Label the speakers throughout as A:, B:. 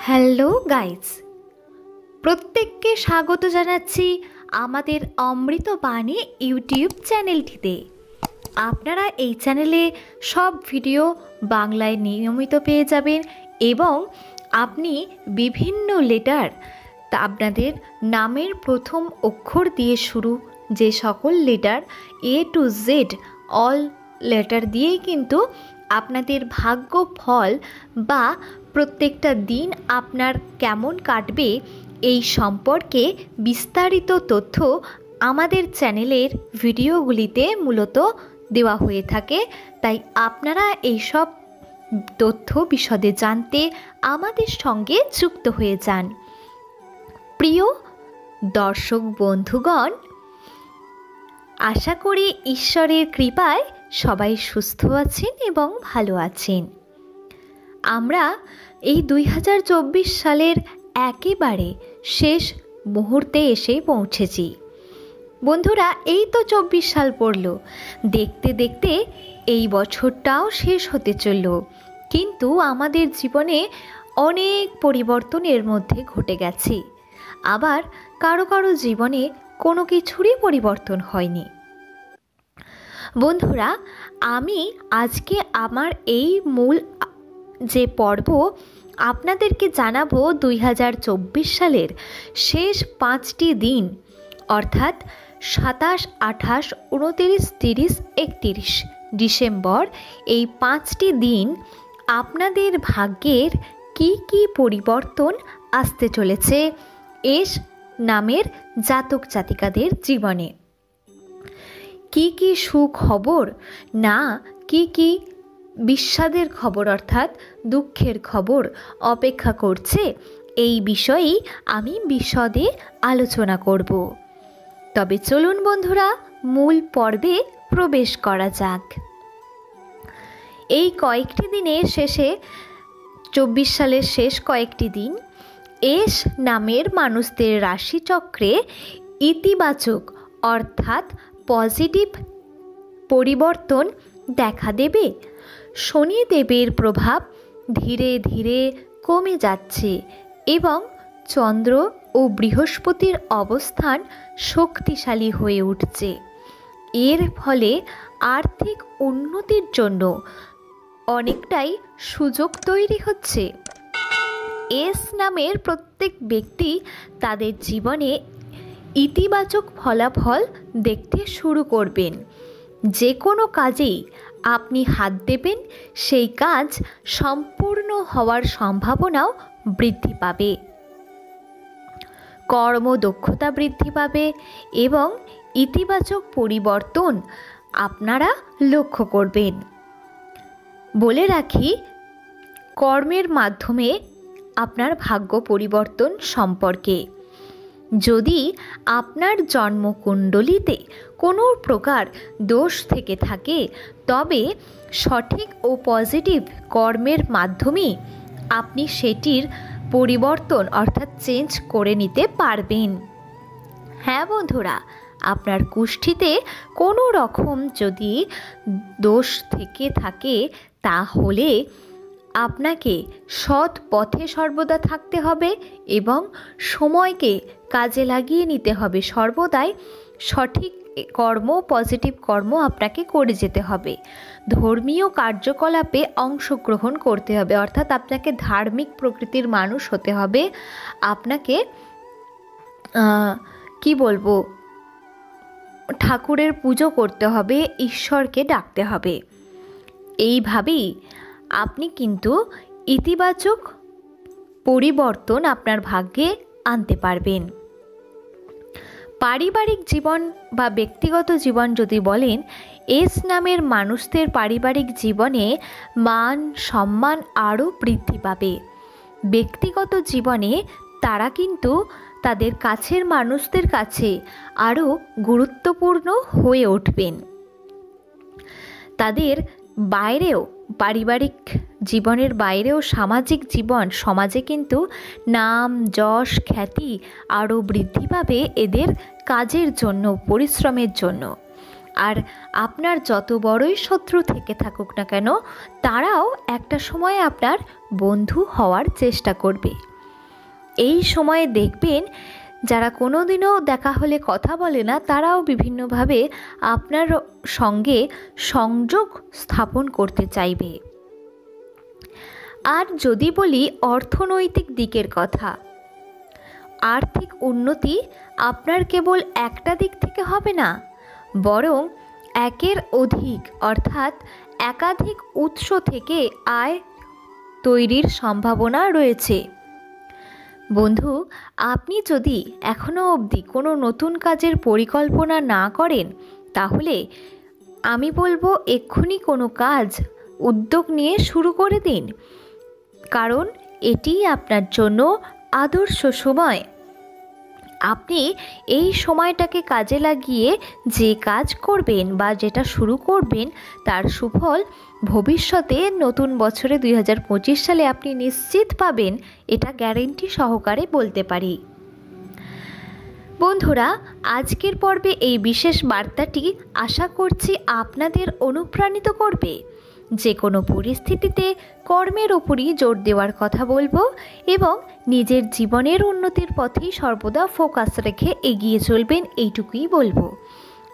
A: Hello guys, প্রত্যেককে স্বাগত জানাচ্ছি আমাদের অমৃত বাণী ইউটিউব চ্যানেলটিতে। আপনারা এই চ্যানেলে সব ভিডিও বাংলায় নিয়মিত পেয়ে যাবেন এবং আপনি বিভিন্ন লেটার আপনাদের নামের প্রথম অক্ষর দিয়ে শুরু যে সকল letter A to Z all letter দিয়েই কিন্তু আপনাদের ভাগ্য ফল বা প্রত্যেকটা দিন আপনার কেমন কাটবে এই সম্পর্কে বিস্তারিত তথ্য আমাদের চ্যানেলের ভিডিওগুলিতে মূলত দেওয়া হয়ে থাকে। তাই আপনারা এই সব তথ্য বিশদে জানতে আমাদের সঙ্গে যুক্ত হয়ে যান। প্রিয় দর্শক বন্ধুগণ, আশা করি ঈশ্বরের কৃপায় সবাই সুস্থ আছেন এবং ভালো আছেন। আমরা এই 2024 সালের একেবারে শেষ মুহূর্তে এসে পৌঁছেছি। বন্ধুরা, এই তো 24 সাল পড়ল, দেখতে দেখতে এই বছরটাও শেষ হতে চলল। কিন্তু আমাদের জীবনে অনেক পরিবর্তন এর মধ্যে ঘটে গেছে। আবার কারো কারো জীবনে কোনো কিছুরই পরিবর্তন হয়নি। বন্ধুরা, আমি আজকে আমার এই মূল যে পর্ব আপনাদেরকে জানাবো 2024 সালের শেষ 5টি দিন, অর্থাৎ 27, 28, 29, 30, 31 ডিসেম্বর, এই 5টি দিন আপনাদের ভাগ্যের কি কি পরিবর্তন আসতে চলেছে এস নামের জাতক জাতিকাদের জীবনে। কি কি সুখবর না কি কি বিষাদের খবর অর্থাৎ দুঃখের খবর অপেক্ষা করছে, এই বিষয়েই আমি বিশদে আলোচনা করব। তবে চলুন বন্ধুরা, মূল পর্বে প্রবেশ করা যাক। এই কয়েকটি দিনের শেষে 24 সালের শেষ কয়েকটি দিন এস নামের মানুষদের রাশিচক্রে ইতিবাচক অর্থাৎ পজিটিভ পরিবর্তন দেখা দেবে। শনিদেবের প্রভাব ধীরে ধীরে কমে যাচ্ছে এবং চন্দ্র ও বৃহস্পতির অবস্থান শক্তিশালী হয়ে উঠছে। এর ফলে আর্থিক উন্নতির জন্য অনেকটাই সুযোগ তৈরি হচ্ছে। এস নামের প্রত্যেক ব্যক্তি তাদের জীবনে ইতিবাচক ফলাফল দেখতে শুরু করবেন। যে কোনো কাজেই আপনি হাত দেবেন, সেই কাজ সম্পূর্ণ হওয়ার সম্ভাবনাও বৃদ্ধি পাবে। কর্মদক্ষতা বৃদ্ধি পাবে এবং ইতিবাচক পরিবর্তন আপনারা লক্ষ্য করবেন। বলে রাখি, কর্মের মাধ্যমে আপনার ভাগ্য পরিবর্তন সম্পর্কে যদি আপনার জন্মকুণ্ডলিতে কোনো প্রকার দোষ থেকে থাকে, তবে সঠিক ও পজিটিভ কর্মের মাধ্যমে আপনি সেটির পরিবর্তন অর্থাৎ চেঞ্জ করে নিতে পারবেন। হ্যাঁ বন্ধুরা, আপনার কুষ্ঠিতে কোনো রকম যদি দোষ থেকে থাকে, তাহলে আপনাকে সৎ পথে সর্বদা থাকতে হবে এবং সময়কে কাজে লাগিয়ে নিতে হবে। সর্বদাই সঠিক কর্ম, পজিটিভ কর্ম আপনাকে করে যেতে হবে। ধর্মীয় কার্যকলাপে অংশগ্রহণ করতে হবে, অর্থাৎ আপনাকে ধার্মিক প্রকৃতির মানুষ হতে হবে। আপনাকে ঠাকুরের পুজো করতে হবে, ঈশ্বরকে ডাকতে হবে। এইভাবেই আপনি কিন্তু ইতিবাচক পরিবর্তন আপনার ভাগ্যে আনতে পারবেন। পারিবারিক জীবন বা ব্যক্তিগত জীবন যদি বলেন, এস নামের মানুষদের পারিবারিক জীবনে মান সম্মান আরও বৃদ্ধি পাবে। ব্যক্তিগত জীবনে তারা কিন্তু তাদের কাছের মানুষদের কাছে আরও গুরুত্বপূর্ণ হয়ে উঠবেন। তাদের বাইরেও, পারিবারিক জীবনের বাইরেও সামাজিক জীবন, সমাজে কিন্তু নাম যশ খ্যাতি আরও বৃদ্ধি পাবে এদের কাজের জন্য, পরিশ্রমের জন্য। আর আপনার যত বড়ই শত্রু থেকে থাকুক না কেন, তারাও একটা সময় আপনার বন্ধু হওয়ার চেষ্টা করবে। এই সময়ে দেখবেন যারা কোনো দিনও দেখা হলে কথা বলে না, তারাও বিভিন্নভাবে আপনার সঙ্গে সংযোগ স্থাপন করতে চাইবে। আর যদি বলি অর্থনৈতিক দিকের কথা, আর্থিক উন্নতি আপনার কেবল একটা দিক থেকে হবে না, বরং একের অধিক অর্থাৎ একাধিক উৎস থেকে আয় তৈরির সম্ভাবনা রয়েছে। বন্ধু, আপনি যদি এখনও অবধি কোনো নতুন কাজের পরিকল্পনা না করেন, তাহলে আমি বলবো এক্ষুনি কোনো কাজ উদ্যোগ নিয়ে শুরু করে দিন, কারণ এটি আপনার জন্য আদর্শ সময়। আপনি এই সময়টাকে কাজে লাগিয়ে যে কাজ করবেন বা যেটা শুরু করবেন, তার সুফল ভবিষ্যতে নতুন বছরে 2025 সালে আপনি নিশ্চিত পাবেন, এটা গ্যারেন্টি সহকারে বলতে পারি। বন্ধুরা, আজকের পর্বে এই বিশেষ বার্তাটি আশা করছি আপনাদের অনুপ্রাণিত করবে। যে কোনো পরিস্থিতিতে কর্মের ওপরই জোর দেওয়ার কথা বলবো এবং নিজের জীবনের উন্নতির পথেই সর্বদা ফোকাস রেখে এগিয়ে চলবেন, এইটুকুই বলবো।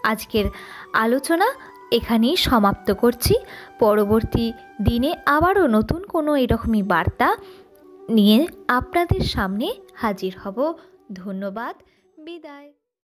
A: আজকের আলোচনা এখানেই সমাপ্ত করছি। পরবর্তী দিনে আবারও নতুন কোনো এরকমই বার্তা নিয়ে আপনাদের সামনে হাজির হব। ধন্যবাদ, বিদায়।